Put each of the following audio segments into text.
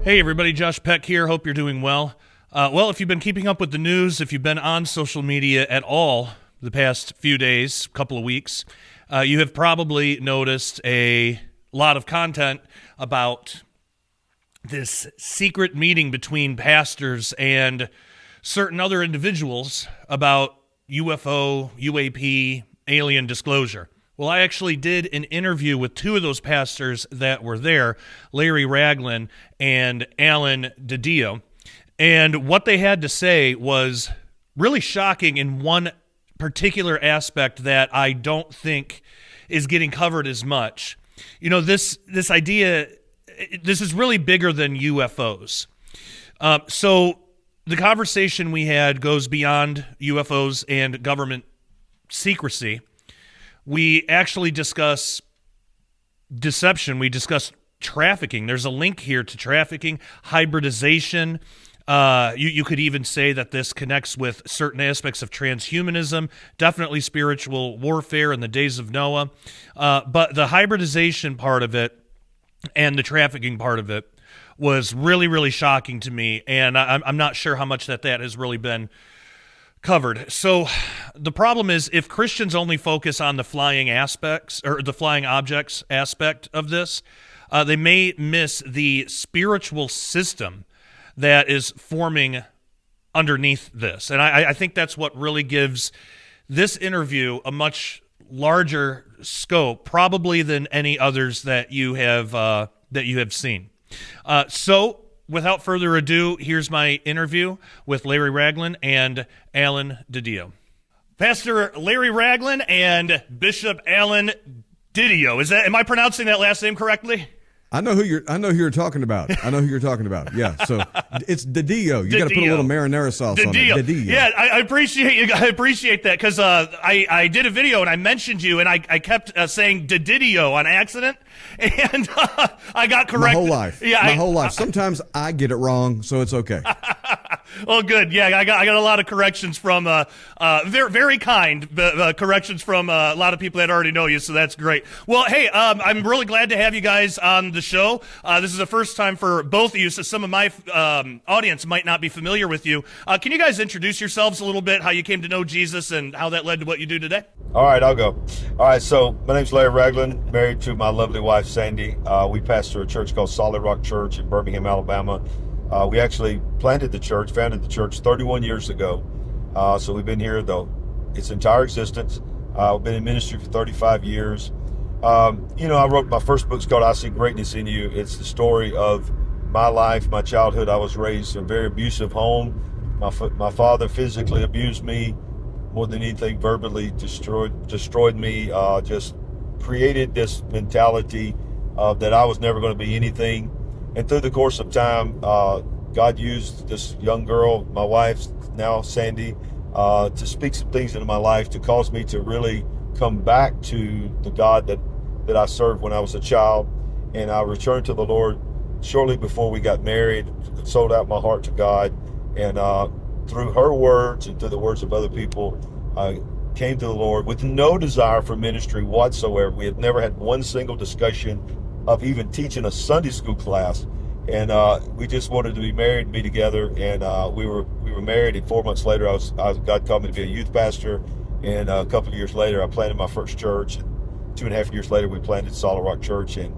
Hey everybody, Josh Peck here. Hope you're doing well. Well, if you've been keeping up with the news, if you've been on social media at all the past few days, couple of weeks, you have probably noticed a lot of content about this secret meeting between pastors and certain other individuals about UFO, UAP, alien disclosure. Well, I actually did an interview with two of those pastors that were there, Larry Ragland and Alan DiDio, and what they had to say was really shocking in one particular aspect that I don't think is getting covered as much. You know, this idea, this is really bigger than UFOs. So the conversation we had goes beyond UFOs and government secrecy. We actually discuss deception. We discuss trafficking. There's a link here to trafficking, hybridization. You could even say that this connects with certain aspects of transhumanism, definitely spiritual warfare in the days of Noah. But the hybridization part of it and the trafficking part of it was really, really shocking to me, and I'm not sure how much that has really been covered. So the problem is, if Christians only focus on the flying aspects or the flying objects aspect of this, they may miss the spiritual system that is forming underneath this. And I think that's what really gives this interview a much larger scope, probably than any others that you have seen. So without further ado, here's my interview with Larry Ragland and Alan DiDio. Pastor Larry Ragland and Bishop Alan DiDio. Am I pronouncing that last name correctly? I know who you're talking about. Yeah. So it's DiDio. You got to put a little marinara sauce on it. DiDio. Yeah, I appreciate you. I appreciate that, because I did a video and I mentioned you, and I kept saying DiDio on accident, and I got corrected. My whole life. Yeah, my whole life. Sometimes I get it wrong, so it's okay. Well, good. Yeah, I got a lot of corrections from very, very kind corrections from a lot of people that already know you, so that's great. Well, hey, I'm really glad to have you guys on the show. This is the first time for both of you, so some of my audience might not be familiar with you. Can you guys introduce yourselves a little bit, how you came to know Jesus and how that led to what you do today? All right, I'll go. All right, so my name's Larry Ragland, married to my lovely wife, Sandy. We pastor a church called Solid Rock Church in Birmingham, Alabama. We actually founded the church 31 years ago. So we've been here, its entire existence. We've been in ministry for 35 years. I wrote my first book. It's called I See Greatness in You. It's the story of my life, my childhood. I was raised in a very abusive home. My father physically abused me more than anything, verbally destroyed me, just created this mentality that I was never going to be anything. And through the course of time, God used this young girl, my wife, now Sandy, to speak some things into my life to cause me to really come back to the God that I served when I was a child. And I returned to the Lord shortly before we got married, sold out my heart to God. And through her words and through the words of other people, I came to the Lord with no desire for ministry whatsoever. We had never had one single discussion of even teaching a Sunday school class, and we just wanted to be married and be together. And we were married, and 4 months later, God called me to be a youth pastor. And a couple of years later, I planted my first church. And 2.5 years later, we planted Solid Rock Church, and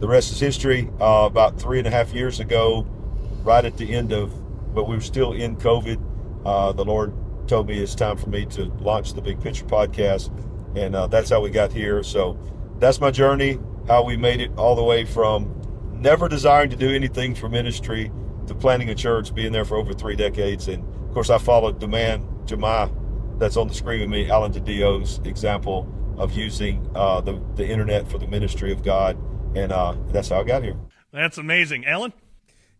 the rest is history. About 3.5 years ago, right at the end of, but we were still in COVID, the Lord told me it's time for me to launch the Big Picture podcast, and that's how we got here. So that's my journey, how we made it all the way from never desiring to do anything for ministry to planting a church, being there for over 3 decades. And of course, I followed the man that's on the screen with me, Alan DiDio's example of using the internet for the ministry of God, and that's how I got here. That's amazing. Alan?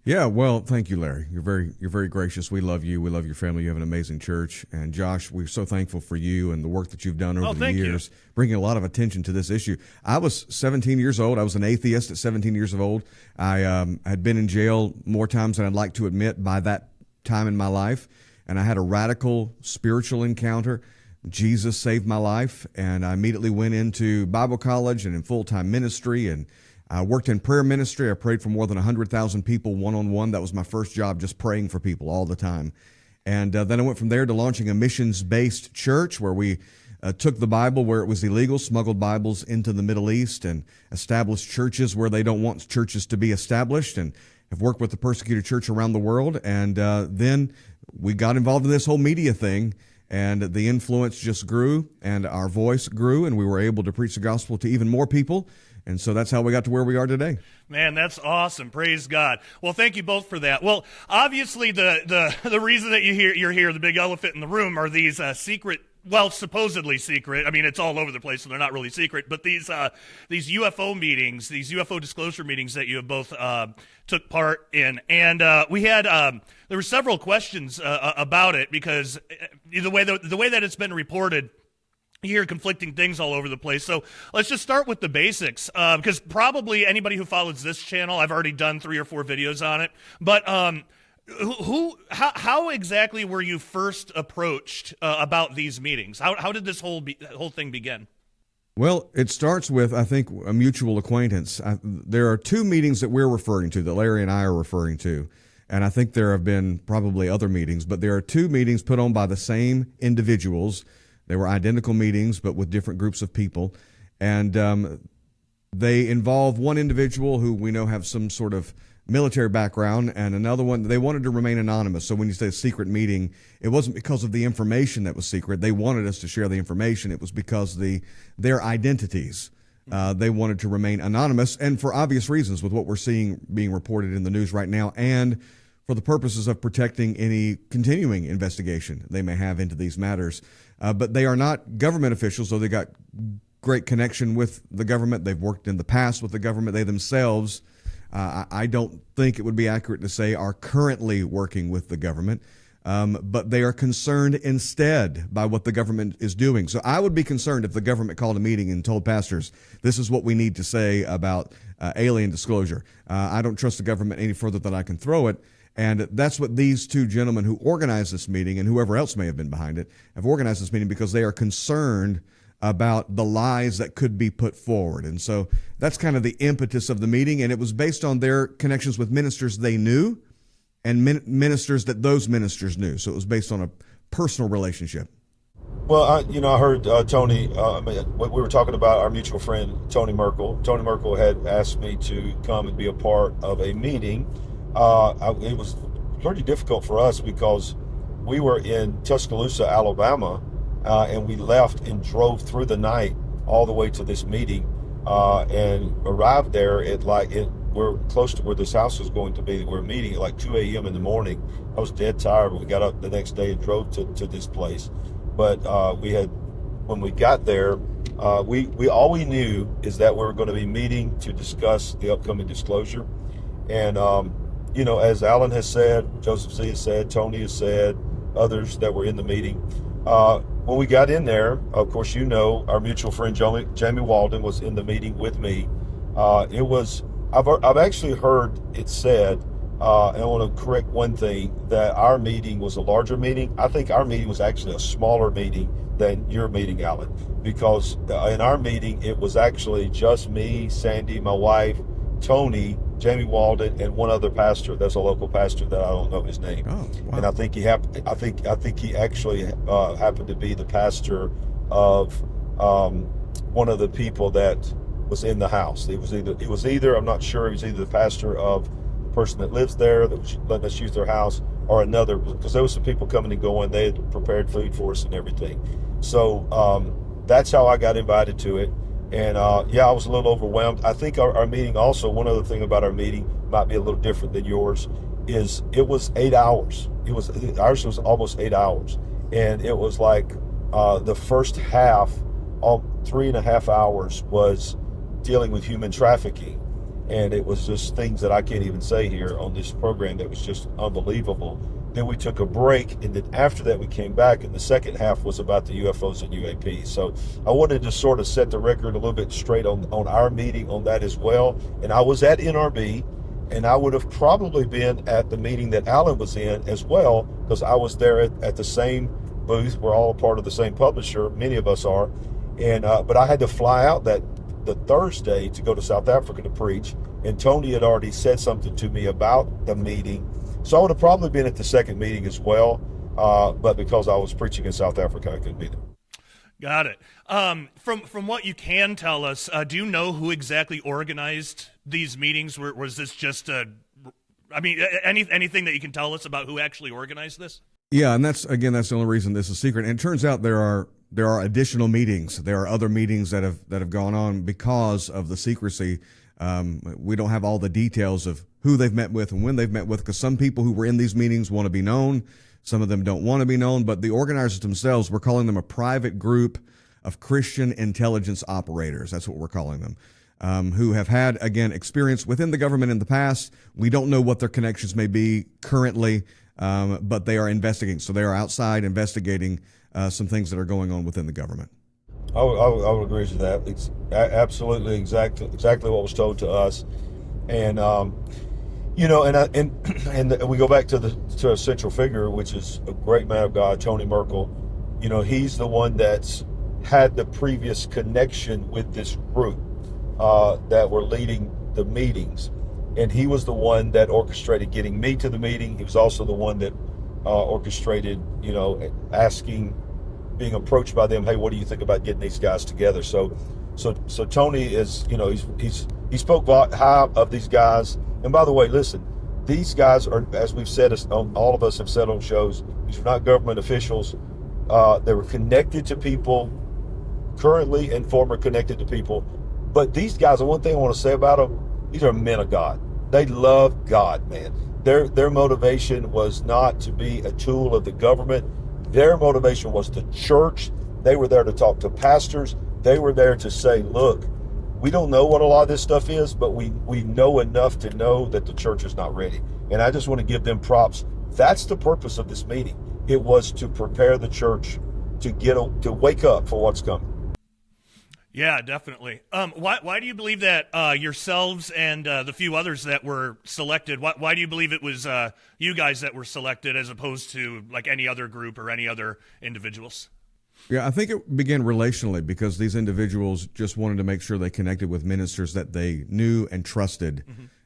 Yeah, well, thank you, Larry. You're very gracious. We love you. We love your family. You have an amazing church. And Josh, we're so thankful for you and the work that you've done over the years, bringing a lot of attention to this issue. I was 17 years old. I was an atheist at 17 years old. I had been in jail more times than I'd like to admit by that time in my life. And I had a radical spiritual encounter. Jesus saved my life. And I immediately went into Bible college and in full-time ministry, and I worked in prayer ministry. I prayed for more than 100,000 people one-on-one. That was my first job, just praying for people all the time. And then I went from there to launching a missions-based church where we took the Bible where it was illegal, smuggled Bibles into the Middle East, and established churches where they don't want churches to be established, and have worked with the persecuted church around the world. And then we got involved in this whole media thing, and the influence just grew, and our voice grew, and we were able to preach the gospel to even more people. And so that's how we got to where we are today. Man, that's awesome. Praise God. Well, thank you both for that. Well, obviously the reason that you're here, the big elephant in the room, are these secret, well, supposedly secret. I mean, it's all over the place, so they're not really secret. But these UFO meetings, these UFO disclosure meetings that you have both took part in, and we had there were several questions about it, because the way that it's been reported, you hear conflicting things all over the place. So let's just start with the basics, because probably anybody who follows this channel, I've already done 3 or 4 videos on it. But how exactly were you first approached about these meetings? How did this whole thing begin? Well, it starts with, I think, a mutual acquaintance. There are 2 meetings that we're referring to, that Larry and I are referring to. And I think there have been probably other meetings, but there are 2 meetings put on by the same individuals. They were identical meetings, but with different groups of people. And they involve one individual who we know have some sort of military background, and another one, they wanted to remain anonymous. So when you say a secret meeting, it wasn't because of the information that was secret. They wanted us to share the information. It was because their identities. They wanted to remain anonymous, and for obvious reasons, with what we're seeing being reported in the news right now, and for the purposes of protecting any continuing investigation they may have into these matters. But they are not government officials, though they got great connection with the government. They've worked in the past with the government. They themselves, I don't think it would be accurate to say, are currently working with the government. But they are concerned instead by what the government is doing. So I would be concerned if the government called a meeting and told pastors, this is what we need to say about alien disclosure. I don't trust the government any further than I can throw it. And that's what these 2 gentlemen who organized this meeting, and whoever else may have been behind it, have organized this meeting because they are concerned about the lies that could be put forward. And so that's kind of the impetus of the meeting, and it was based on their connections with ministers they knew and ministers that those ministers knew. So it was based on a personal relationship. Well, I heard Tony, we were talking about our mutual friend, Tony Merkel. Tony Merkel had asked me to come and be a part of a meeting. It was pretty difficult for us because we were in Tuscaloosa, Alabama, and we left and drove through the night all the way to this meeting, and arrived there at we're close to where this house was going to be. We're meeting at 2 a.m. in the morning. I was dead tired, but we got up the next day and drove to this place. But when we got there, we all we knew is that we were going to be meeting to discuss the upcoming disclosure. And as Alan has said, Joseph C. has said, Tony has said, others that were in the meeting, when we got in there, of course, our mutual friend Jamie Walden was in the meeting with me. I've actually heard it said, and I want to correct one thing, that our meeting was a larger meeting. I think our meeting was actually a smaller meeting than your meeting, Alan, because in our meeting, it was actually just me, Sandy, my wife, Tony, Jamie Walden, and one other pastor. That's a local pastor that I don't know his name. Oh, wow. And I think he actually happened to be the pastor of one of the people that was in the house. It was either I'm not sure. He was either the pastor of the person that lives there that was letting us use their house, or another, because there was some people coming and going. They had prepared food for us and everything. So that's how I got invited to it. And I was a little overwhelmed. I think our meeting also, one other thing about our meeting might be a little different than yours, is it was 8 hours. Ours was almost 8 hours. And it was the first half, 3.5 hours was dealing with human trafficking. And it was just things that I can't even say here on this program that was just unbelievable. Then we took a break, and then after that we came back, and the second half was about the UFOs and UAPs. So I wanted to sort of set the record a little bit straight on our meeting on that as well. And I was at NRB, and I would have probably been at the meeting that Alan was in as well, because I was there at the same booth. We're all a part of the same publisher, many of us are. And but I had to fly out that the Thursday to go to South Africa to preach, and Tony had already said something to me about the meeting. So I would have probably been at the second meeting as well, but because I was preaching in South Africa, I couldn't be there. Got it. From what you can tell us, do you know who exactly organized these meetings? Was this just anything that you can tell us about who actually organized this? Yeah, and that's the only reason this is secret. And it turns out there are additional meetings. There are other meetings that have gone on because of the secrecy. We don't have all the details of who they've met with and when they've met with, because some people who were in these meetings want to be known. Some of them don't want to be known, but the organizers themselves, we're calling them a private group of Christian intelligence operators. That's what we're calling them, who have had, again, experience within the government in the past. We don't know what their connections may be currently, but they are investigating. So they are outside investigating some things that are going on within the government. I would agree with that. It's absolutely exactly what was told to us, and and we go back to a central figure, which is a great man of God, Tony Merkel. He's the one that's had the previous connection with this group that were leading the meetings, and he was the one that orchestrated getting me to the meeting. He was also the one that orchestrated, being approached by them, hey, what do you think about getting these guys together? So Tony is, he spoke high of these guys. And by the way, listen, these guys are, as we've said, all of us have said on shows, these are not government officials. They were connected to people, currently and former connected to people. But these guys, the one thing I want to say about them, these are men of God. They love God, man. Their motivation was not to be a tool of the government. Their motivation was the church. They were there to talk to pastors. They were there to say, look, we don't know what a lot of this stuff is, but we know enough to know that the church is not ready. And I just want to give them props. That's the purpose of this meeting. It was to prepare the church to wake up for what's coming. Yeah, definitely. Why do you believe that yourselves and the few others that were selected, why do you believe it was you guys that were selected as opposed to like any other group or any other individuals? Yeah, I think it began relationally because these individuals just wanted to make sure they connected with ministers that they knew and trusted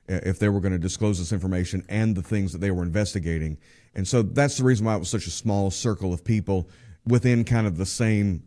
if they were going to disclose this information and the things that they were investigating. And so that's the reason why it was such a small circle of people within kind of the same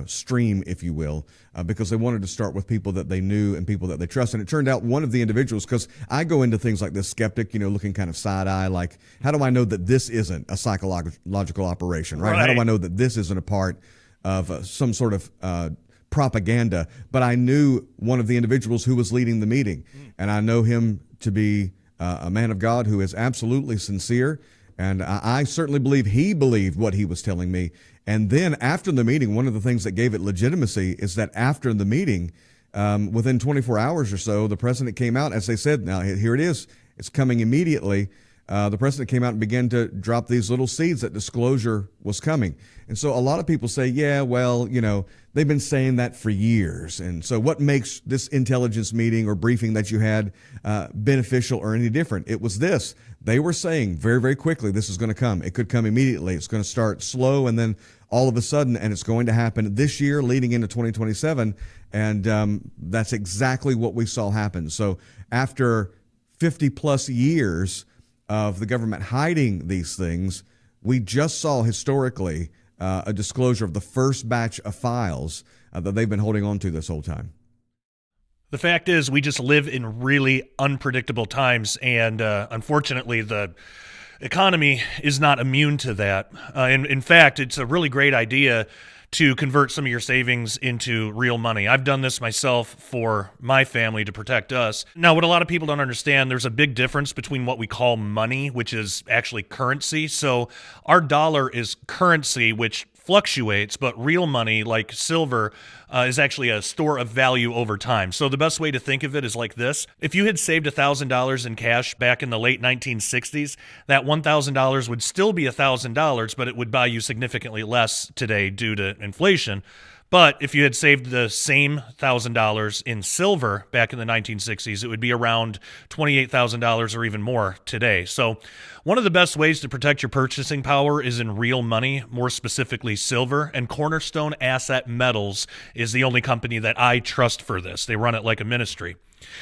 stream, if you will, because they wanted to start with people that they knew and people that they trust. And it turned out one of the individuals, because I go into things like this skeptic, looking kind of side-eye, like, how do I know that this isn't a psychological operation, right? How do I know that this isn't a part of some sort of propaganda? But I knew one of the individuals who was leading the meeting, and I know him to be a man of God who is absolutely sincere, and I certainly believe he believed what he was telling me. And then after the meeting, one of the things that gave it legitimacy is that after the meeting, within 24 hours or so, the president came out, as they said, now here it is, it's coming immediately. The president came out and began to drop these little seeds that disclosure was coming. And so a lot of people say, yeah, well, they've been saying that for years. And so what makes this intelligence meeting or briefing that you had beneficial or any different? It was this. They were saying very, very quickly, this is going to come. It could come immediately. It's going to start slow and then all of a sudden, and it's going to happen this year leading into 2027. And that's exactly what we saw happen. So after 50 plus years of the government hiding these things, we just saw historically a disclosure of the first batch of files that they've been holding on to this whole time. The fact is, we just live in really unpredictable times, and unfortunately, the economy is not immune to that. In fact, it's a really great idea to convert some of your savings into real money. I've done this myself for my family to protect us. Now, what a lot of people don't understand, there's a big difference between what we call money, which is actually currency. So our dollar is currency, which fluctuates, but real money, like silver, is actually a store of value over time. So the best way to think of it is like this. If you had saved $1,000 in cash back in the late 1960s, that $1,000 would still be $1,000, but it would buy you significantly less today due to inflation. But if you had saved the same $1,000 in silver back in the 1960s, it would be around $28,000 or even more today. So one of the best ways to protect your purchasing power is in real money, more specifically silver, and Cornerstone Asset Metals is the only company that I trust for this. They run it like a ministry.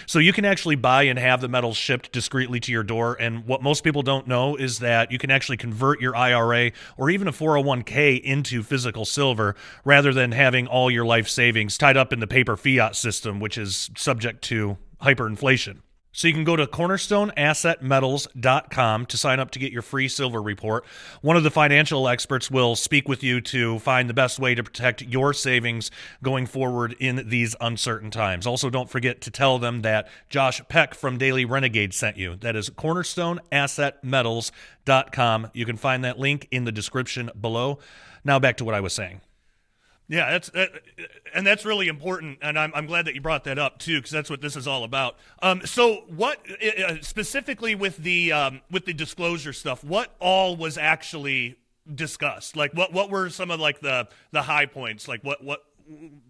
So you can actually buy and have the metals shipped discreetly to your door, and what most people don't know is that you can actually convert your IRA or even a 401k into physical silver rather than having all your life savings tied up in the paper fiat system, which is subject to hyperinflation. So you can go to cornerstoneassetmetals.com to sign up to get your free silver report. One of the financial experts will speak with you to find the best way to protect your savings going forward in these uncertain times. Also, don't forget to tell them that Josh Peck from Daily Renegade sent you. That is cornerstoneassetmetals.com. You can find that link in the description below. Now back to what I was saying. Yeah, that's really important, and I'm glad that you brought that up too, because that's what this is all about. So, what specifically with the disclosure stuff? What all was actually discussed? Like, what were some of like the high points? Like, what?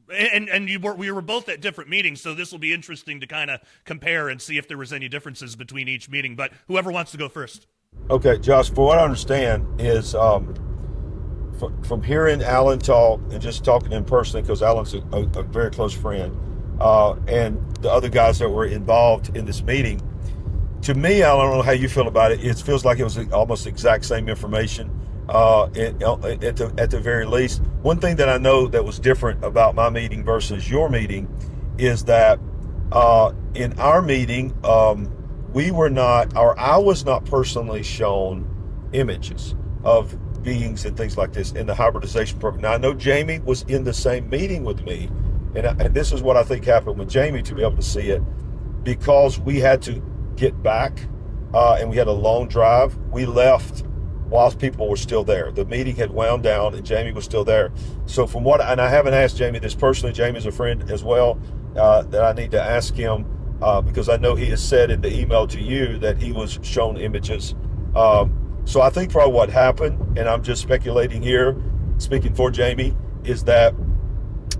And we were both at different meetings, so this will be interesting to kind of compare and see if there was any differences between each meeting. But whoever wants to go first. Okay, Josh. For what I understand is. From hearing Alan talk and just talking to him personally, because Alan's a very close friend, and the other guys that were involved in this meeting, to me, I don't know how you feel about it. It feels like it was almost the exact same information at the very least. One thing that I know that was different about my meeting versus your meeting is that in our meeting, I was not personally shown images of beings and things like this in the hybridization program. Now, I know Jamie was in the same meeting with me, and this is what I think happened with Jamie to be able to see it, because we had to get back and we had a long drive. We left whilst people were still there. The meeting had wound down and Jamie was still there. So from what, and I haven't asked Jamie this personally, Jamie's a friend as well, that I need to ask him because I know he has said in the email to you that he was shown images. So I think probably what happened, and I'm just speculating here, speaking for Jamie, is that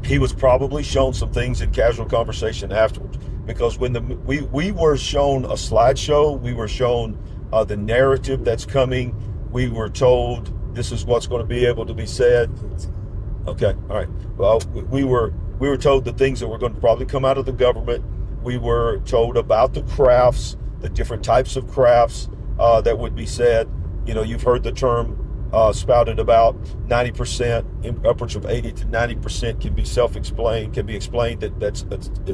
he was probably shown some things in casual conversation afterwards. Because when we were shown a slideshow, we were shown the narrative that's coming. We were told this is what's going to be able to be said. Okay, all right. Well, we were told the things that were going to probably come out of the government. We were told about the crafts, the different types of crafts that would be said. You know, you've heard the term spouted about 90%, upwards of 80 to 90% can be self-explained, can be explained that's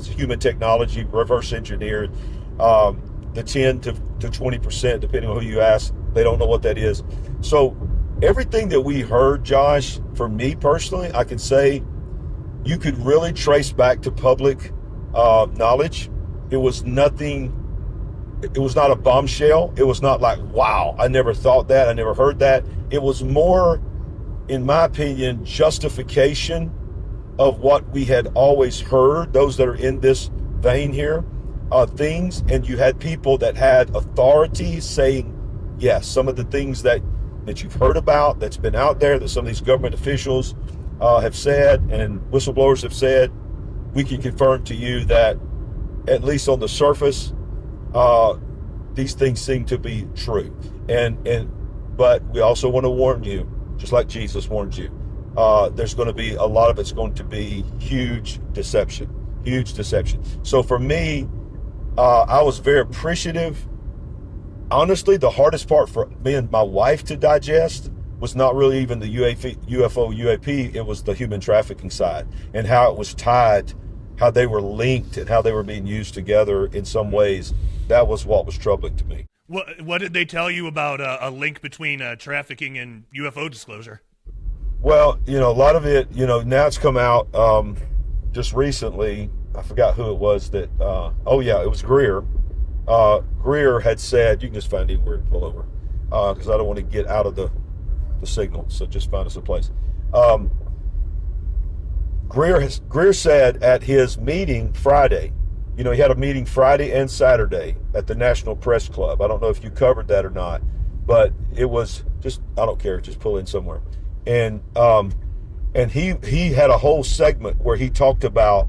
human technology, reverse engineered. The 10 to 20%, depending on who you ask, they don't know what that is. So everything that we heard, Josh, for me personally, I can say you could really trace back to public knowledge. It was nothing. It was not a bombshell. It was not like, wow, I never thought that. I never heard that. It was more, in my opinion, justification of what we had always heard, those that are in this vein here, things. And you had people that had authority saying, yes, some of the things that you've heard about, that's been out there, that some of these government officials have said and whistleblowers have said, we can confirm to you that, at least on the surface, these things seem to be true, but we also want to warn you, just like Jesus warned you, there's going to be a lot of it's going to be huge deception. So for me, I was very appreciative. Honestly, the hardest part for me and my wife to digest was not really even the UFO, UAP. It was the human trafficking side and how it was tied, how they were linked and how they were being used together in some ways. That was what was troubling to me. What did they tell you about a link between trafficking and UFO disclosure? Well, a lot of it, now it's come out just recently. I forgot who it was that, it was Greer. Greer had said, you can just find it where pull over, because I don't want to get out of the signal, so just find us a place. Greer said at his meeting Friday, he had a meeting Friday and Saturday at the National Press Club. I don't know if you covered that or not, but it was just, I don't care, just pull in somewhere. And And he had a whole segment where he talked about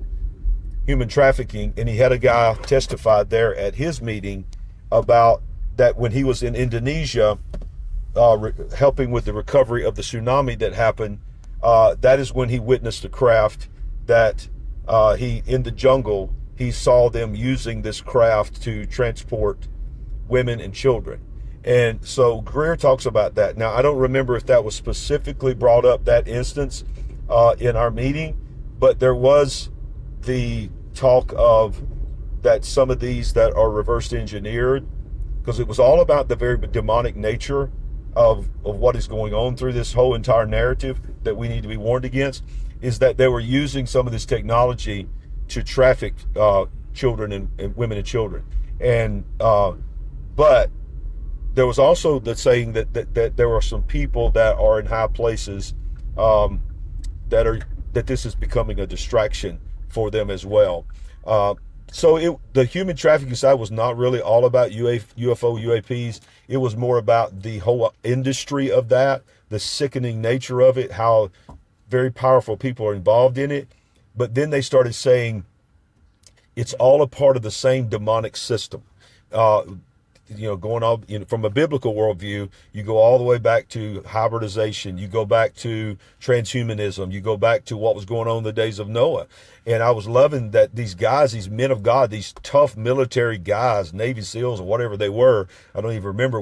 human trafficking, and he had a guy testify there at his meeting about that when he was in Indonesia, helping with the recovery of the tsunami that happened. That is when he witnessed a craft that he in the jungle. He saw them using this craft to transport women and children. And so Greer talks about that. Now, I don't remember if that was specifically brought up, that instance, in our meeting, but there was the talk of that some of these that are reverse engineered, because it was all about the very demonic nature of what is going on through this whole entire narrative that we need to be warned against, is that they were using some of this technology to traffic children and women and children. And but there was also the saying that there are some people that are in high places that this is becoming a distraction for them as well. So the human trafficking side was not really all about UFO, UAPs. It was more about the whole industry of that, the sickening nature of it, how very powerful people are involved in it. But then they started saying it's all a part of the same demonic system. Going on from a biblical worldview, you go all the way back to hybridization, you go back to transhumanism, you go back to what was going on in the days of Noah. And I was loving that these guys, these men of God, these tough military guys, Navy SEALs or whatever they were, I don't even remember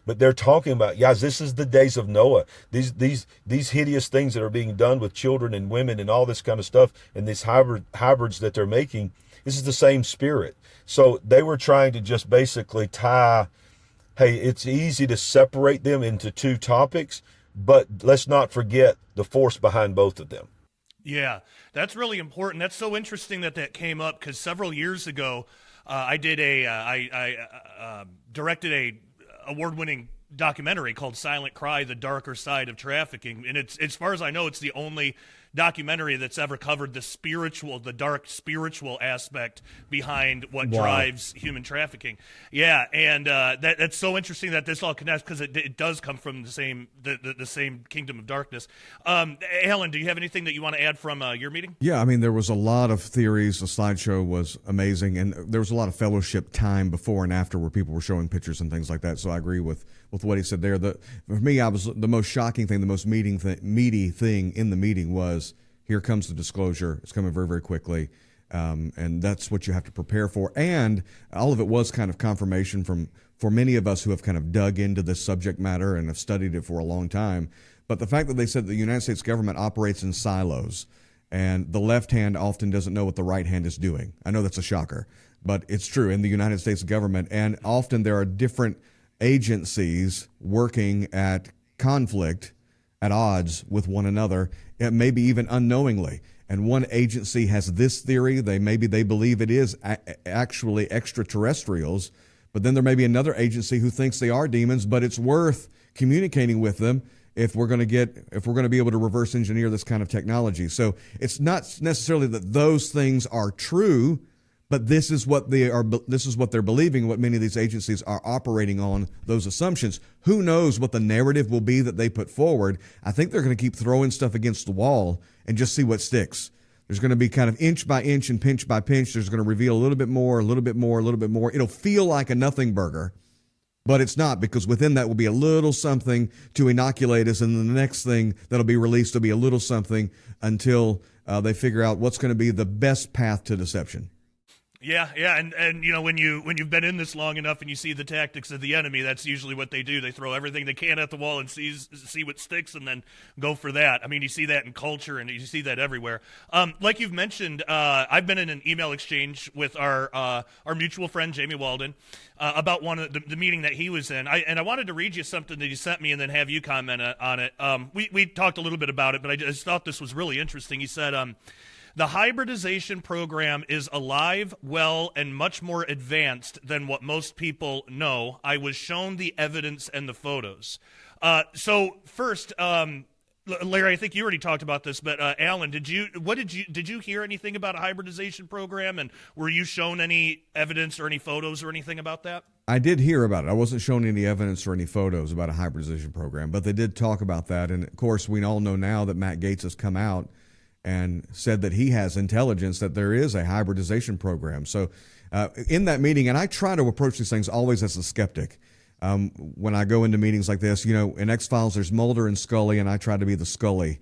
but they're talking about, guys, this is the days of Noah. These hideous things that are being done with children and women and all this kind of stuff, and these hybrids that they're making, this is the same spirit. So they were trying to just basically tie, hey, it's easy to separate them into two topics, but let's not forget the force behind both of them. Yeah, that's really important. That's so interesting that came up, because several years ago, I directed a award-winning documentary called Silent Cry: The Darker Side of Trafficking, and it's, as far as I know, it's the only documentary that's ever covered the dark spiritual aspect behind what drives human trafficking. Yeah, and that's so interesting that this all connects, because it does come from the same kingdom of darkness. Alan, do you have anything that you want to add from your meeting? Yeah, I mean, there was a lot of theories. The slideshow was amazing, and there was a lot of fellowship time before and after where people were showing pictures and things like that. So I agree with what he said there. For me, the most shocking thing, the most meaty thing in the meeting was, here comes the disclosure. It's coming very, very quickly. And that's what you have to prepare for. And all of it was kind of confirmation for many of us who have kind of dug into this subject matter and have studied it for a long time. But the fact that they said the United States government operates in silos, and the left hand often doesn't know what the right hand is doing. I know that's a shocker, but it's true in the United States government. And often there are different agencies working at conflict, at odds with one another, maybe even unknowingly. And one agency has this theory, they believe it is actually extraterrestrials, but then there may be another agency who thinks they are demons, but it's worth communicating with them if we're going to be able to reverse engineer this kind of technology. So it's not necessarily that those things are true, but this is what they're believing, what many of these agencies are operating on, those assumptions. Who knows what the narrative will be that they put forward? I think they're going to keep throwing stuff against the wall and just see what sticks. There's going to be kind of inch by inch and pinch by pinch. There's going to reveal a little bit more, a little bit more, a little bit more. It'll feel like a nothing burger, but it's not, because within that will be a little something to inoculate us, and then the next thing that'll be released will be a little something until they figure out what's going to be the best path to deception. Yeah, and when you've been in this long enough and you see the tactics of the enemy, that's usually what they do. They throw everything they can at the wall and see what sticks, and then go for that. I mean, you see that in culture, and you see that everywhere. Like you've mentioned, I've been in an email exchange with our mutual friend Jamie Walden about one of the meeting that he was in. I wanted to read you something that he sent me and then have you comment on it. We talked a little bit about it, but I just thought this was really interesting. He said, the hybridization program is alive, well, and much more advanced than what most people know. I was shown the evidence and the photos. So first, Larry, I think you already talked about this, but Alan, did you hear anything about a hybridization program, and were you shown any evidence or any photos or anything about that? I did hear about it. I wasn't shown any evidence or any photos about a hybridization program, but they did talk about that. And of course, we all know now that Matt Gaetz has come out and said that he has intelligence that there is a hybridization program. So in that meeting, and I try to approach these things always as a skeptic. When I go into meetings like this, in X-Files, there's Mulder and Scully, and I try to be the Scully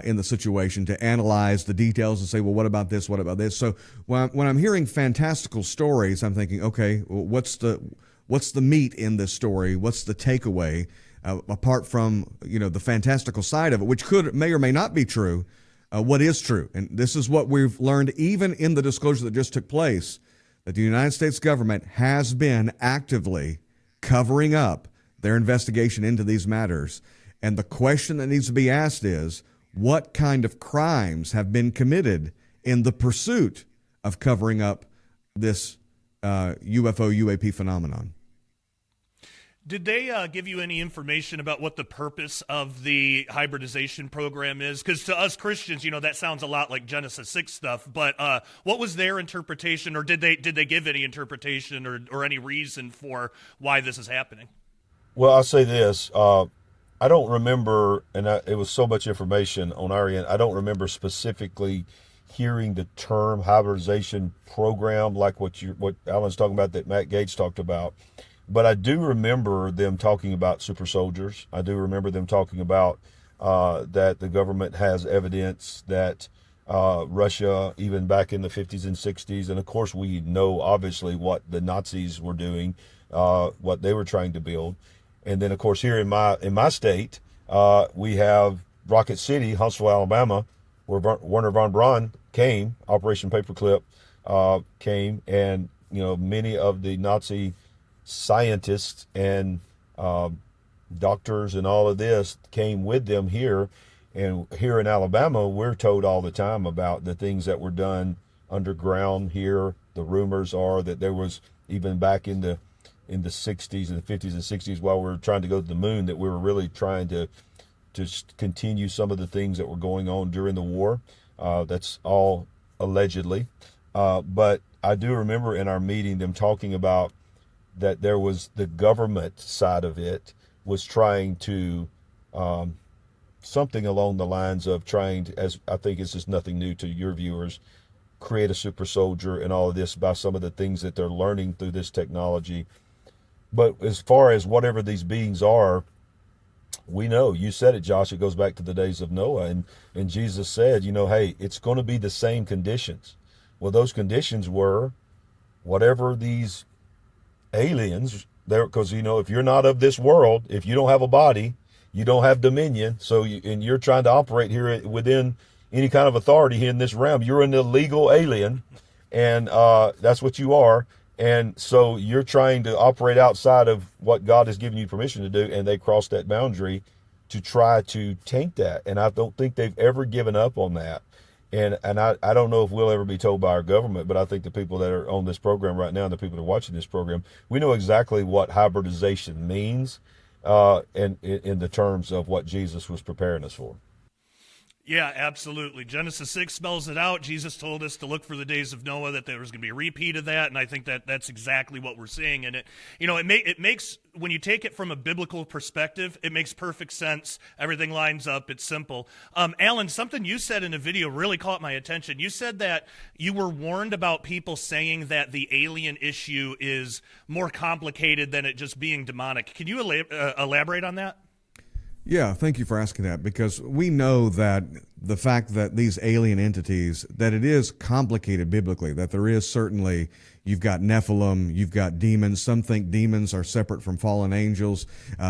in the situation to analyze the details and say, well, what about this? What about this? So when I'm hearing fantastical stories, I'm thinking, okay, well, what's the meat in this story? What's the takeaway apart from, the fantastical side of it, which may or may not be true? What is true? And this is what we've learned even in the disclosure that just took place, that the United States government has been actively covering up their investigation into these matters. And the question that needs to be asked is, what kind of crimes have been committed in the pursuit of covering up this UFO, UAP phenomenon? Did they give you any information about what the purpose of the hybridization program is? Because to us Christians, that sounds a lot like Genesis 6 stuff. But what was their interpretation, or did they give any interpretation or any reason for why this is happening? Well, I'll say this. I don't remember, and it was so much information on our end, I don't remember specifically hearing the term hybridization program like what Alan's talking about, that Matt Gaetz talked about. But I do remember them talking about super soldiers. I do remember them talking about that the government has evidence that Russia, even back in the 50s and 60s, and of course we know obviously what the Nazis were doing, what they were trying to build. And then of course here in my state, we have Rocket City, Huntsville, Alabama, where Werner von Braun came, Operation Paperclip came, and many of the Nazi scientists and doctors and all of this came with them here. And here in Alabama, we're told all the time about the things that were done underground here. The rumors are that there was, even back in the 60s and the 50s and 60s, while we were trying to go to the moon, that we were really trying to continue some of the things that were going on during the war. That's all allegedly. But I do remember in our meeting them talking about that there was the government side of it was trying to, something along the lines of trying to, as I think it's just nothing new to your viewers, create a super soldier and all of this by some of the things that they're learning through this technology. But as far as whatever these beings are, we know, you said it, Josh, it goes back to the days of Noah. And Jesus said, hey, it's going to be the same conditions. Well, those conditions were whatever these aliens there, because if you're not of this world, if you don't have a body, you don't have dominion, and you're trying to operate here within any kind of authority here in this realm, you're an illegal alien, and that's what you are. And so you're trying to operate outside of what God has given you permission to do, and they crossed that boundary to try to taint that. And I don't think they've ever given up on that. And I don't know if we'll ever be told by our government, but I think the people that are on this program right now, and the people that are watching this program, we know exactly what hybridization means in the terms of what Jesus was preparing us for. Yeah, absolutely. Genesis 6 spells it out. Jesus told us to look for the days of Noah, that there was going to be a repeat of that, and I think that that's exactly what we're seeing. And it makes, when you take it from a biblical perspective, it makes perfect sense. Everything lines up. It's simple. Alan, something you said in a video really caught my attention. You said that you were warned about people saying that the alien issue is more complicated than it just being demonic. Can you elaborate on that? Yeah, thank you for asking that, because we know that the fact that these alien entities, that it is complicated biblically, that there is certainly, you've got Nephilim, you've got demons. Some think demons are separate from fallen angels.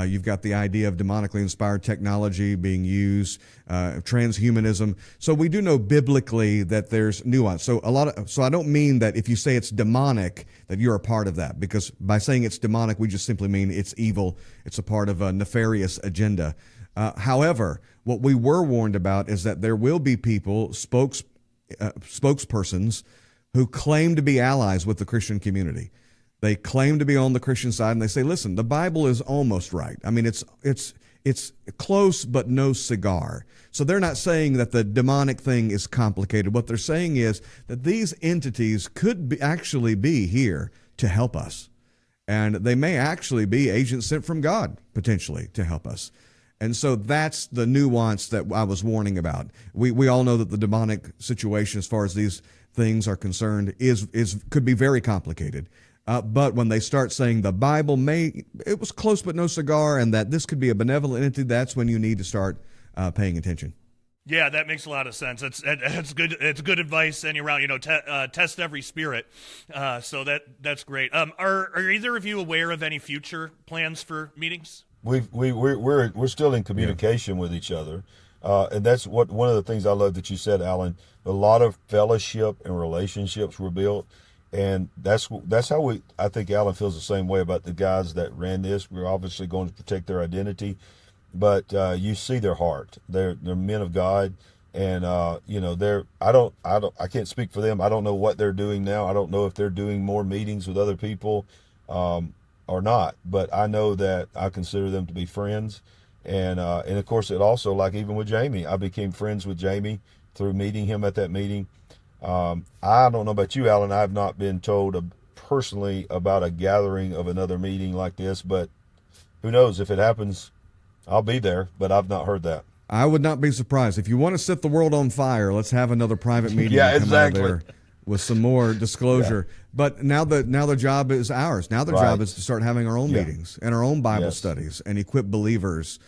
You've got the idea of demonically inspired technology being used, transhumanism. So we do know biblically that there's nuance. So I don't mean that if you say it's demonic, that you're a part of that, because by saying it's demonic, we just simply mean it's evil. It's a part of a nefarious agenda. However, what we were warned about is that there will be people, spokespersons, who claim to be allies with the Christian community. They claim to be on the Christian side, and they say, listen, the Bible is almost right. I mean, it's it's close but no cigar. So they're not saying that the demonic thing is complicated. What they're saying is that these entities could actually be here to help us. And they may actually be agents sent from God, potentially, to help us. And so that's the nuance that I was warning about. We all know that the demonic situation, as far as these things are concerned, could be very complicated. But when they start saying the Bible it was close but no cigar, and that this could be a benevolent entity, that's when you need to start paying attention. Yeah, that makes a lot of sense. It's good. It's good advice any around. Test every spirit. So that's great. Are either of you aware of any future plans for meetings? We're still in communication with each other, and that's one of the things I love that you said, Alan. A lot of fellowship and relationships were built, and that's how I think Alan feels the same way about the guys that ran this. We're obviously going to protect their identity, but you see their heart. They're men of God, and I can't speak for them. I don't know what they're doing now. I don't know if they're doing more meetings with other people or not, but I know that I consider them to be friends, and of course it also, like even with Jamie, I became friends with Jamie through meeting him at that meeting. I don't know about you, Alan. I have not been told personally about a gathering of another meeting like this, but who knows? If it happens, I'll be there, but I've not heard that. I would not be surprised. If you want to set the world on fire, let's have another private meeting. Yeah, exactly. Out of there with some more disclosure. Yeah. But now the job is ours. Now the job is to start having our own meetings and our own Bible studies and equip believers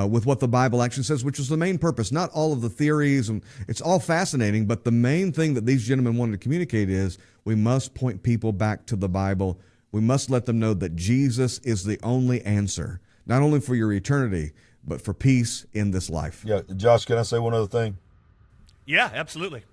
with what the Bible actually says, which is the main purpose. Not all of the theories, and it's all fascinating, but the main thing that these gentlemen wanted to communicate is we must point people back to the Bible. We must let them know that Jesus is the only answer, not only for your eternity, but for peace in this life. Yeah, Josh, can I say one other thing? Yeah, absolutely.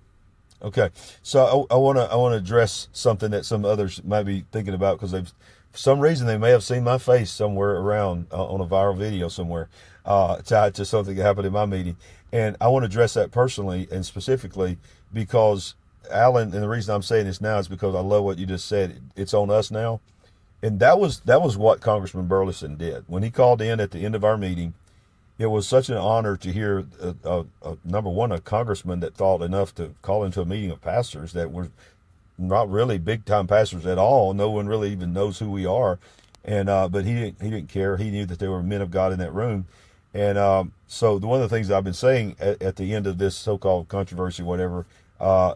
Okay, so I want to address something that some others might be thinking about, because for some reason they may have seen my face somewhere around on a viral video somewhere tied to something that happened in my meeting, and I want to address that personally and specifically because Alan, and the reason I'm saying this now is because I love what you just said. It's on us now, and that was what Congressman Burleson did when he called in at the end of our meeting. It was such an honor to hear, number one, a congressman that thought enough to call into a meeting of pastors that were not really big-time pastors at all. No one really even knows who we are, and but he didn't care. He knew that there were men of God in that room, and so one of the things that I've been saying at the end of this so-called controversy, whatever,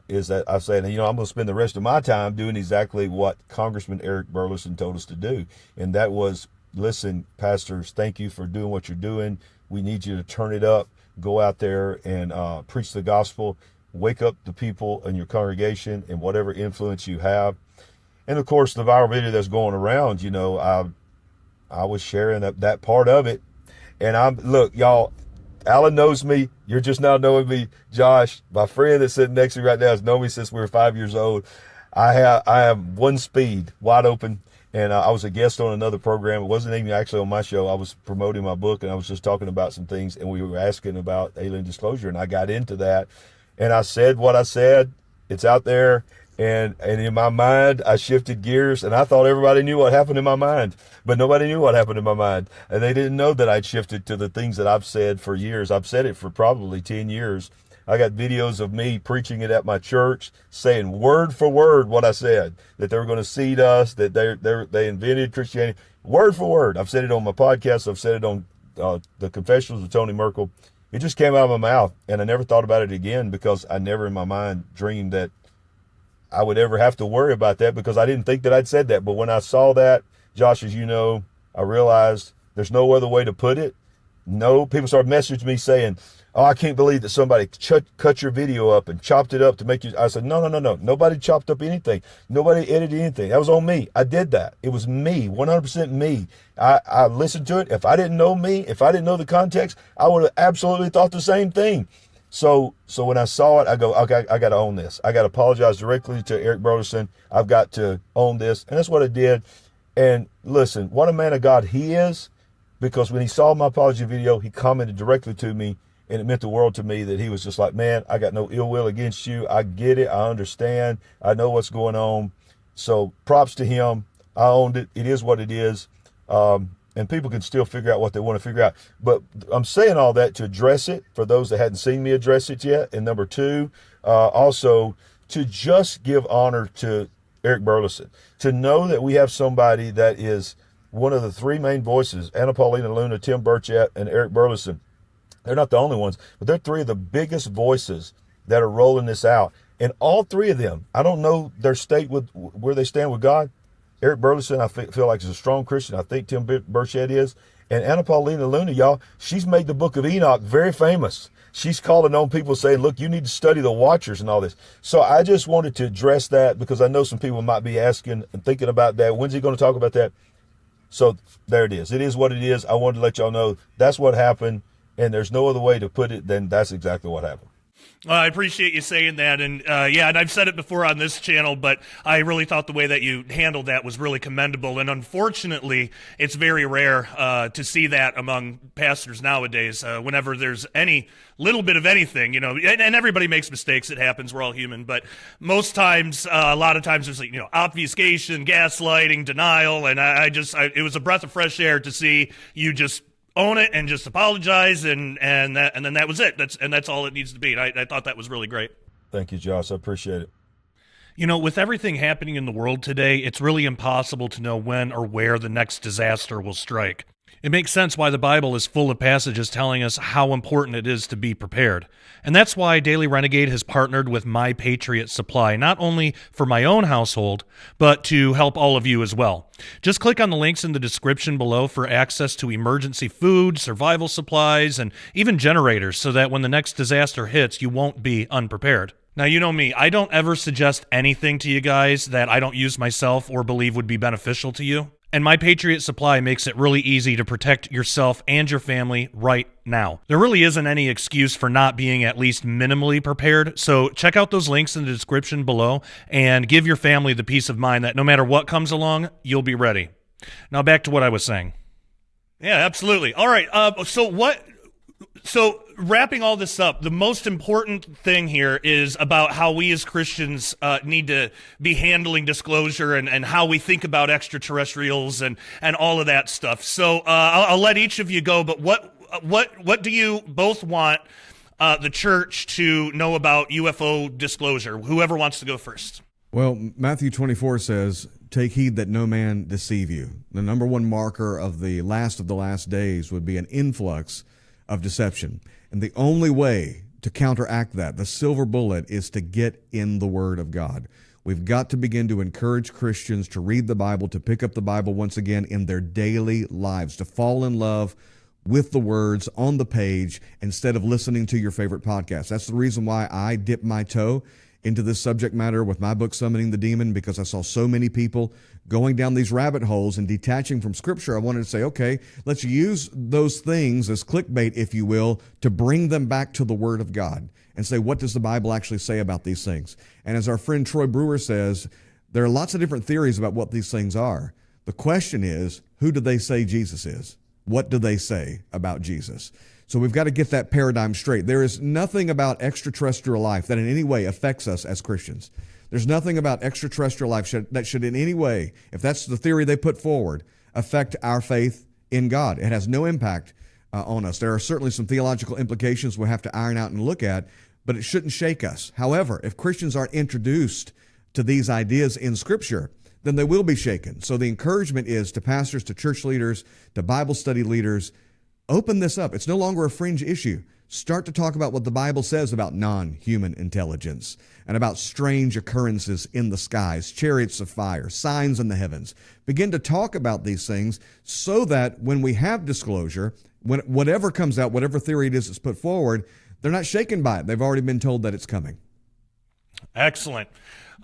is that I said, I'm going to spend the rest of my time doing exactly what Congressman Eric Burleson told us to do, and that was, listen, pastors, thank you for doing what you're doing. We need you to turn it up, go out there and preach the gospel, wake up the people in your congregation and whatever influence you have. And of course, the viral video that's going around, I was sharing that part of it. And look, y'all, Alan knows me. You're just now knowing me. Josh, my friend that's sitting next to me right now, has known me since we were 5 years old. I have one speed, wide open. And I was a guest on another program. It wasn't even actually on my show. I was promoting my book, and I was just talking about some things, and we were asking about alien disclosure, and I got into that. And I said what I said. It's out there. And in my mind, I shifted gears, and I thought everybody knew what happened in my mind. But nobody knew what happened in my mind. And they didn't know that I'd shifted to the things that I've said for years. I've said it for probably 10 years. I got videos of me preaching it at my church, saying word for word what I said, that they were going to seed us, that they invented Christianity, word for word. I've said it on my podcast. I've said it on the Confessions of Tony Merkel. It just came out of my mouth, and I never thought about it again because I never in my mind dreamed that I would ever have to worry about that, because I didn't think that I'd said that. But when I saw that, Josh, as you know, I realized there's no other way to put it. No, people started messaging me saying, oh, I can't believe that somebody cut your video up and chopped it up to make you. I said, no. Nobody chopped up anything. Nobody edited anything. That was on me. I did that. It was me, 100% me. I listened to it. If I didn't know me, if I didn't know the context, I would have absolutely thought the same thing. So when I saw it, I go, okay, I got to own this. I got to apologize directly to Eric Burleson. I've got to own this. And that's what I did. And listen, what a man of God he is, because when he saw my apology video, he commented directly to me. And it meant the world to me that he was just like, man, I got no ill will against you. I get it. I understand. I know what's going on. So props to him. I owned it. It is what it is. and people can still figure out what they want to figure out. But I'm saying all that to address it for those that hadn't seen me address it yet. And number two, also to just give honor to Eric Burleson, to know that we have somebody that is one of the three main voices, Anna Paulina Luna, Tim Burchett, and Eric Burleson. They're not the only ones, but they're three of the biggest voices that are rolling this out. And all three of them, I don't know their state with where they stand with God. Eric Burleson, I feel like, is a strong Christian. I think Tim Burchett is. And Anna Paulina Luna, y'all, she's made the book of Enoch very famous. She's calling on people saying, look, you need to study the Watchers and all this. So I just wanted to address that because I know some people might be asking and thinking about that. When's he going to talk about that? So there it is. It is what it is. I wanted to let y'all know that's what happened, and there's no other way to put it than that's exactly what happened. I appreciate you saying that, and and I've said it before on this channel, but I really thought the way that you handled that was really commendable, and unfortunately, it's very rare to see that among pastors nowadays. Whenever there's any little bit of anything, and everybody makes mistakes, it happens, we're all human, but most times, a lot of times, there's obfuscation, gaslighting, denial, and it was a breath of fresh air to see you just own it and just apologize, and then that was it. That's all it needs to be. And I thought that was really great. Thank you, Josh. I appreciate it. With everything happening in the world today, it's really impossible to know when or where the next disaster will strike. It makes sense why the Bible is full of passages telling us how important it is to be prepared. And that's why Daily Renegade has partnered with My Patriot Supply, not only for my own household, but to help all of you as well. Just click on the links in the description below for access to emergency food, survival supplies, and even generators so that when the next disaster hits, you won't be unprepared. Now, you know me, I don't ever suggest anything to you guys that I don't use myself or believe would be beneficial to you. And My Patriot Supply makes it really easy to protect yourself and your family right now. There really isn't any excuse for not being at least minimally prepared, so check out those links in the description below and give your family the peace of mind that no matter what comes along, you'll be ready. Now back to what I was saying. Yeah, absolutely. All right, So wrapping all this up, the most important thing here is about how we as Christians need to be handling disclosure and how we think about extraterrestrials and all of that stuff. So I'll let each of you go, but what do you both want the church to know about UFO disclosure? Whoever wants to go first. Well, Matthew 24 says, take heed that no man deceive you. The number one marker of the last days would be an influx of deception. And the only way to counteract that, the silver bullet, is to get in the Word of God. We've got to begin to encourage Christians to read the Bible, to pick up the Bible once again in their daily lives, to fall in love with the words on the page instead of listening to your favorite podcast. That's the reason why I dipped my toe into this subject matter with my book, Summoning the Demon, because I saw so many people going down these rabbit holes and detaching from Scripture. I wanted to say, okay, let's use those things as clickbait, if you will, to bring them back to the Word of God and say, what does the Bible actually say about these things? And as our friend Troy Brewer says, there are lots of different theories about what these things are. The question is, who do they say Jesus is? What do they say about Jesus? So we've got to get that paradigm straight. There is nothing about extraterrestrial life that in any way affects us as Christians. There's nothing about extraterrestrial life that should in any way, if that's the theory they put forward, affect our faith in God. It has no impact on us. There are certainly some theological implications we'll have to iron out and look at, but it shouldn't shake us. However, if Christians aren't introduced to these ideas in Scripture, then they will be shaken. So the encouragement is to pastors, to church leaders, to Bible study leaders, open this up. It's no longer a fringe issue. Start to talk about what the Bible says about non-human intelligence and about strange occurrences in the skies, chariots of fire, signs in the heavens. Begin to talk about these things so that when we have disclosure, when whatever comes out, whatever theory it is that's put forward, they're not shaken by it. They've already been told that it's coming. Excellent.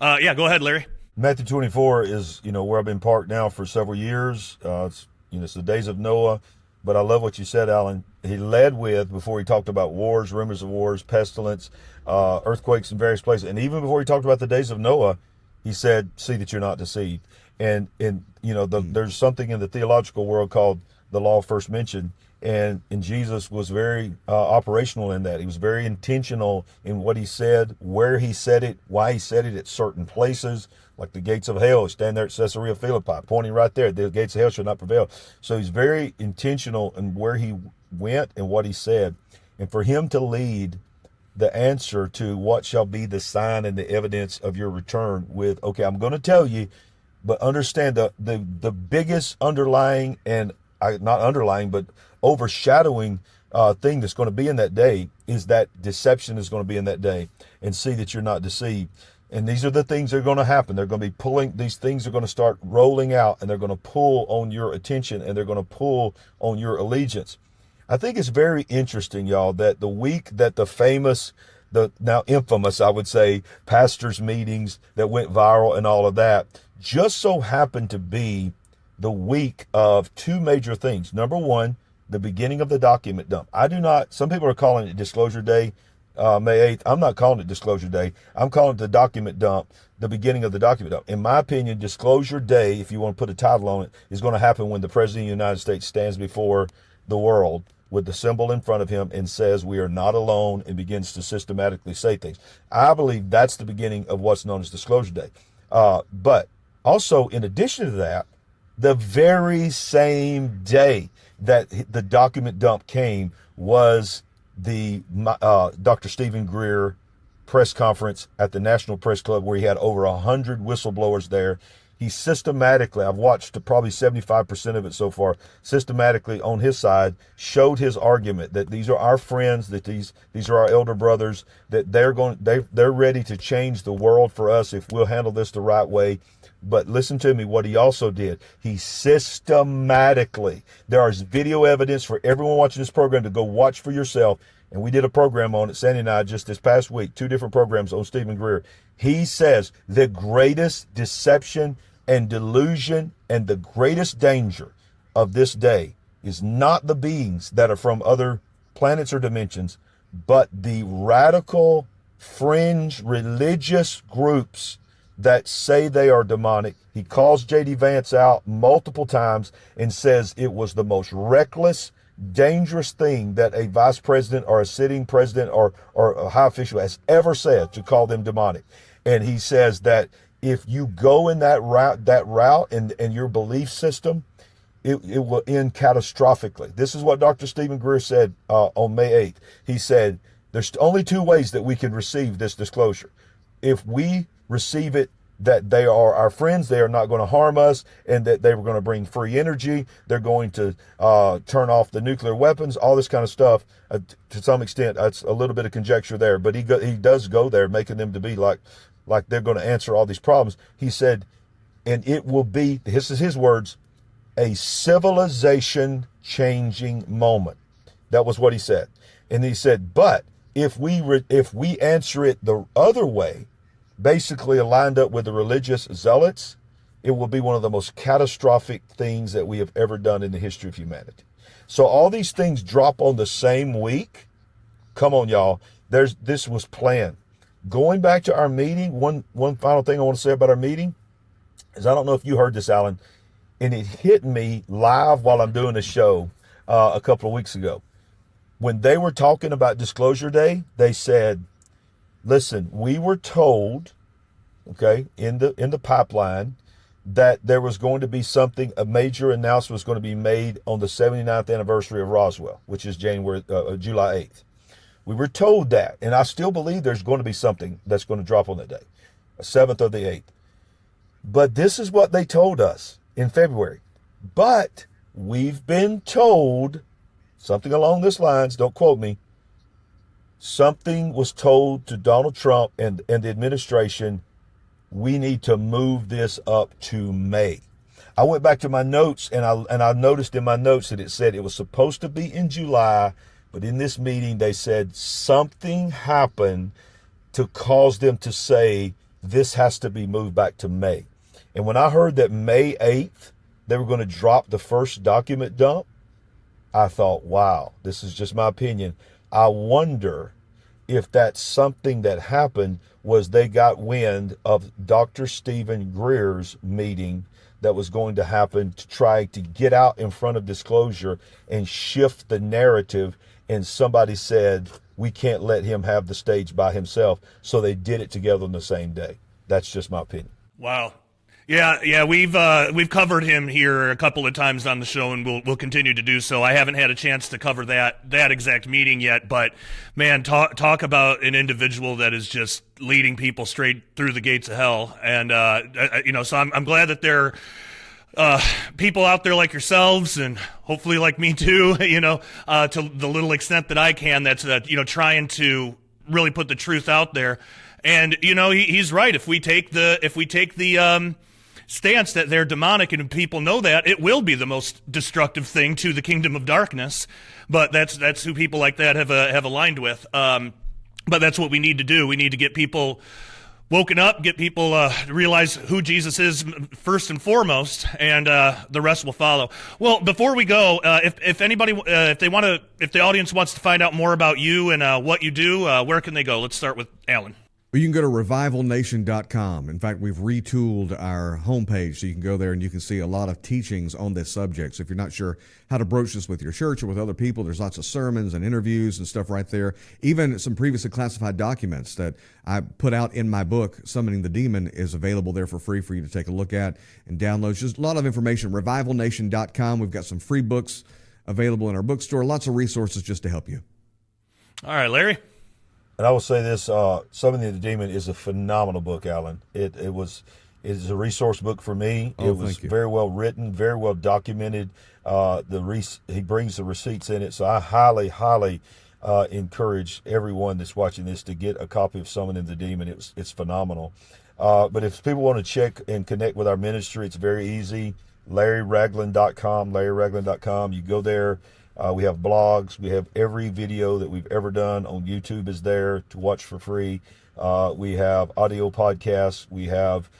Go ahead, Larry. Matthew 24 is, where I've been parked now for several years. It's the days of Noah. But I love what you said, Alan. He led with, before he talked about wars, rumors of wars, pestilence, earthquakes in various places. And even before he talked about the days of Noah, he said, see that you're not deceived. And there's something in the theological world called the law of first mention. And Jesus was very operational in that. He was very intentional in what he said, where he said it, why he said it at certain places, like the gates of hell. Stand there at Caesarea Philippi, pointing right there. The gates of hell shall not prevail. So he's very intentional in where he went and what he said. And for him to lead the answer to what shall be the sign and the evidence of your return with, okay, I'm going to tell you, but understand the biggest underlying and not underlying, but overshadowing thing that's going to be in that day is that deception is going to be in that day, and see that you're not deceived. And these are the things that are going to happen. They're going to be pulling, these things are going to start rolling out, and they're going to pull on your attention, and they're going to pull on your allegiance. I think it's very interesting, y'all, that the week that the famous, the now infamous, I would say, pastors' meetings that went viral and all of that, just so happened to be the week of two major things. Number one, the beginning of the document dump. Some people are calling it Disclosure Day, May 8th. I'm not calling it Disclosure Day. I'm calling it the document dump, the beginning of the document dump. In my opinion, Disclosure Day, if you want to put a title on it, is going to happen when the President of the United States stands before the world with the symbol in front of him and says, we are not alone, and begins to systematically say things. I believe that's the beginning of what's known as Disclosure Day. But also, in addition to that, the very same day that the document dump came was the Dr. Stephen Greer press conference at the National Press Club, where he had over 100 whistleblowers there. He systematically, I've watched probably 75% of it so far, systematically on his side showed his argument that these are our friends, that these are our elder brothers, that they're ready to change the world for us if we'll handle this the right way. But listen to me, what he also did, he systematically, there is video evidence for everyone watching this program to go watch for yourself. And we did a program on it, Sandy and I, just this past week, 2 different programs on Stephen Greer. He says the greatest deception and delusion and the greatest danger of this day is not the beings that are from other planets or dimensions, but the radical, fringe, religious groups that say they are demonic. He calls J.D. Vance out multiple times and says it was the most reckless, dangerous thing that a vice president or a sitting president or a high official has ever said, to call them demonic. And he says that if you go in that route and your belief system, it will end catastrophically. This is what Dr. Stephen Greer said on May 8th. He said, there's only 2 ways that we can receive this disclosure. If we receive it that they are our friends, they are not going to harm us, and that they were going to bring free energy, they're going to turn off the nuclear weapons, all this kind of stuff. To some extent, that's a little bit of conjecture there, but he does go there, making them to be like they're going to answer all these problems. He said, and it will be, this is his words, a civilization changing moment. That was what he said. And he said, but if we answer it the other way, basically aligned up with the religious zealots, it will be one of the most catastrophic things that we have ever done in the history of humanity. So all these things drop on the same week. Come on, y'all. This was planned. Going back to our meeting, one final thing I want to say about our meeting is, I don't know if you heard this, Alan, and it hit me live while I'm doing the show a couple of weeks ago. When they were talking about Disclosure Day, they said, listen, we were told, okay, in the pipeline, that there was going to be something, a major announcement was going to be made on the 79th anniversary of Roswell, which is July 8th. We were told that, and I still believe there's going to be something that's going to drop on that day, 7th or the 8th. But this is what they told us in February. But we've been told something along this lines, don't quote me, something was told to Donald Trump and the administration, we need to move this up to May. I went back to my notes, and I noticed in my notes that it said it was supposed to be in July, but in this meeting they said something happened to cause them to say this has to be moved back to May. And when I heard that May 8th they were going to drop the first document dump, I thought, wow, this is just my opinion. I wonder if that's something that happened was they got wind of Dr. Stephen Greer's meeting that was going to happen to try to get out in front of disclosure and shift the narrative. And somebody said, we can't let him have the stage by himself. So they did it together on the same day. That's just my opinion. Wow. Yeah, we've covered him here a couple of times on the show, and we'll continue to do so. I haven't had a chance to cover that exact meeting yet, but man, talk about an individual that is just leading people straight through the gates of hell. And so I'm glad that there are people out there like yourselves, and hopefully like me too. To the little extent that I can, that's trying to really put the truth out there. And he's right. If we take the stance that they're demonic and people know that, it will be the most destructive thing to the kingdom of darkness. But that's who people like that have aligned with. But that's what we need to do. We need to get people woken up, get people to realize who Jesus is first and foremost, and the rest will follow. Well, before we go, if the audience wants to find out more about you and what you do, where can they go? Let's start with Alan. Well, you can go to revivalnation.com. In fact, we've retooled our homepage, so you can go there and you can see a lot of teachings on this subject. So if you're not sure how to broach this with your church or with other people, there's lots of sermons and interviews and stuff right there. Even some previously classified documents that I put out in my book, Summoning the Demon, is available there for free for you to take a look at and download. Just a lot of information. Revivalnation.com. We've got some free books available in our bookstore. Lots of resources just to help you. All right, Larry. And I will say this, Summoning the Demon is a phenomenal book, Alan. It is a resource book for me. Oh, it was very well written, very well documented. He brings the receipts in it. So I highly, highly encourage everyone that's watching this to get a copy of Summoning the Demon. It's phenomenal. But if people want to check and connect with our ministry, it's very easy. LarryRagland.com. You go there. We have blogs. We have every video that we've ever done on YouTube is there to watch for free. We have audio podcasts. We have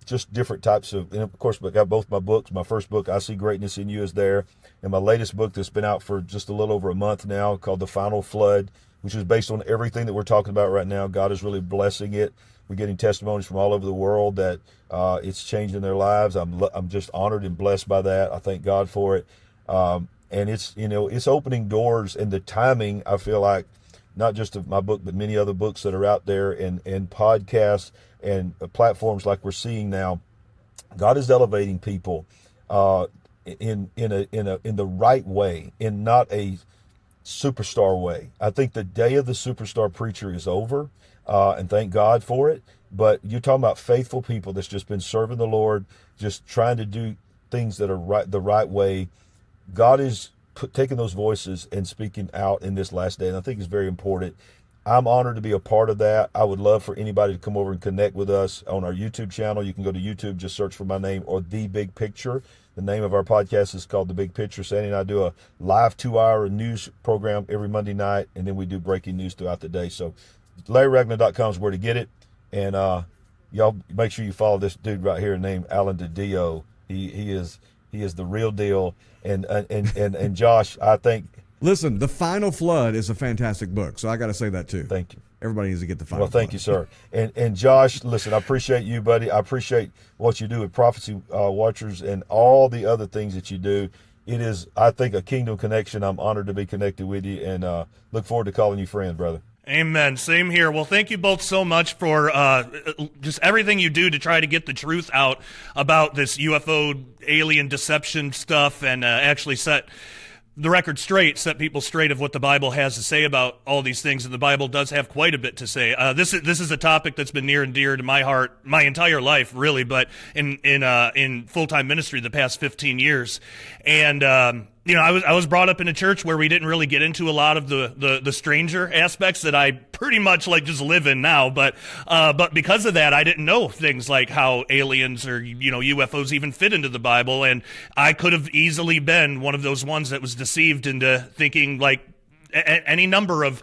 just different types of, and of course, I got both my books. My first book, I See Greatness in You, is there. And my latest book that's been out for just a little over a month now, called The Final Flood, which is based on everything that we're talking about right now. God is really blessing it. We're getting testimonies from all over the world that it's changing their lives. I'm just honored and blessed by that. I thank God for it. And it's opening doors, and the timing, I feel like, not just of my book, but many other books that are out there and podcasts and platforms like we're seeing now. God is elevating people in the right way, in not a superstar way. I think the day of the superstar preacher is over, and thank God for it. But you're talking about faithful people that's just been serving the Lord, just trying to do things that are the right way. God is taking those voices and speaking out in this last day, and I think it's very important. I'm honored to be a part of that. I would love for anybody to come over and connect with us on our YouTube channel. You can go to YouTube, just search for my name or The Big Picture. The name of our podcast is called The Big Picture. Sandy and I do a live 2-hour news program every Monday night, and then we do breaking news throughout the day. So LarryRagland.com is where to get it. And y'all make sure you follow this dude right here named Alan DiDio. He is the real deal. And Josh, I think. Listen, The Final Flood is a fantastic book, so I got to say that too. Thank you. Everybody needs to get The Final Flood. Well, thank you, sir. And Josh, listen, I appreciate you, buddy. I appreciate what you do with Prophecy Watchers and all the other things that you do. It is, I think, a kingdom connection. I'm honored to be connected with you, and look forward to calling you friend, brother. Amen. Same here. Well, thank you both so much for just everything you do to try to get the truth out about this UFO alien deception stuff, and actually set the record straight, set people straight of what the Bible has to say about all these things. And the Bible does have quite a bit to say. This is a topic that's been near and dear to my heart my entire life, really, but in full-time ministry the past 15 years. And I was brought up in a church where we didn't really get into a lot of the stranger aspects that I pretty much like just live in now. But because of that, I didn't know things like how aliens or UFOs even fit into the Bible, and I could have easily been one of those ones that was deceived into thinking like any number of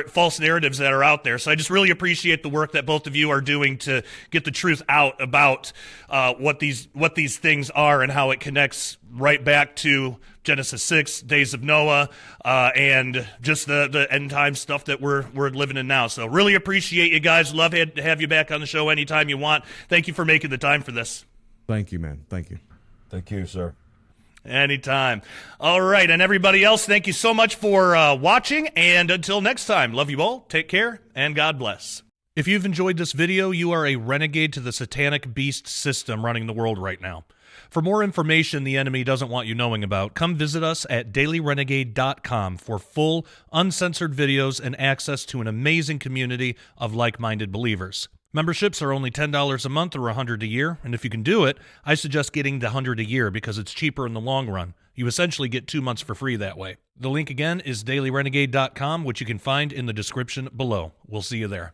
false narratives that are out there. So I just really appreciate the work that both of you are doing to get the truth out about what these things are and how it connects right back to Genesis 6, days of Noah, and just the end time stuff that we're living in now. So really appreciate you guys. Love to have you back on the show anytime you want. Thank you for making the time for this. Thank you, man. Thank you. Thank you, sir. Anytime. All right, and everybody else, thank you so much for watching, and until next time, love you all, take care, and God bless. If you've enjoyed this video, you are a renegade to the satanic beast system running the world right now. For more information the enemy doesn't want you knowing about, come visit us at dailyrenegade.com for full, uncensored videos and access to an amazing community of like-minded believers. Memberships are only $10 a month or $100 a year, and if you can do it, I suggest getting the $100 a year because it's cheaper in the long run. You essentially get 2 months for free that way. The link again is dailyrenegade.com, which you can find in the description below. We'll see you there.